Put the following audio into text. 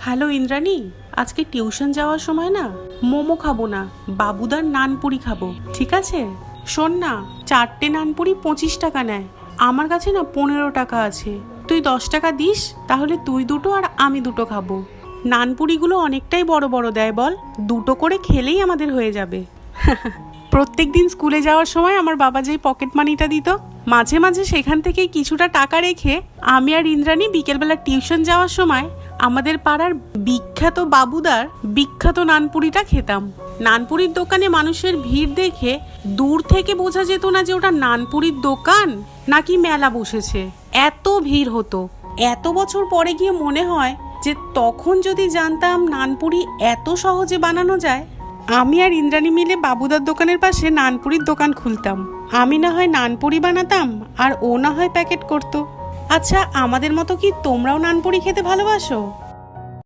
Hello Indrani, আজকে tuition যাওয়ার সময় না মোমো খাবো না, বাবুদার নানপুরি খাবো, ঠিক আছে? শোন না, 4টে নানপুরি 25 টাকা নেয়। আমার কাছে না 15 টাকা আছে, তুই 10 টাকা দিস, তাহলে তুই দুটো আর আমি দুটো খাবো। নানপুরিগুলো অনেকটাই বড় বড় দেয় বল, দুটো করে খেলেই আমাদের হয়ে যাবে। প্রত্যেক দিন স্কুলে যাওয়ার সময় আমার বাবা যেই পকেট মানিটা দিত, মাঝে মাঝে সেখান থেকে কিছুটা টাকা রেখে আমি আর ইন্দ্রাণী বিকেলবেলা টিউশন যাওয়ার সময় আমাদের পাড়ার বিখ্যাত বাবুদার বিখ্যাত নানপুরিটা খেতাম। নানপুরির দোকানে মানুষের ভিড় দেখে দূর থেকে বোঝা যেত না যে ওটা নানপুরির দোকান নাকি মেলা বসেছে, এত ভিড় হতো। এত বছর পরে গিয়ে মনে হয় যে তখন যদি জানতাম নানপুরি এত সহজে বানানো যায়, আমি আর ইন্দ্রাণী মিলে বাবুদার দোকানের পাশে নানপুরির দোকান খুলতাম। আমি না হয় নানপুরি বানাতাম আর ও না হয় প্যাকেট করতো। আচ্ছা, আমাদের মতো কি তোমরাও নানপুরি খেতে ভালোবাসো?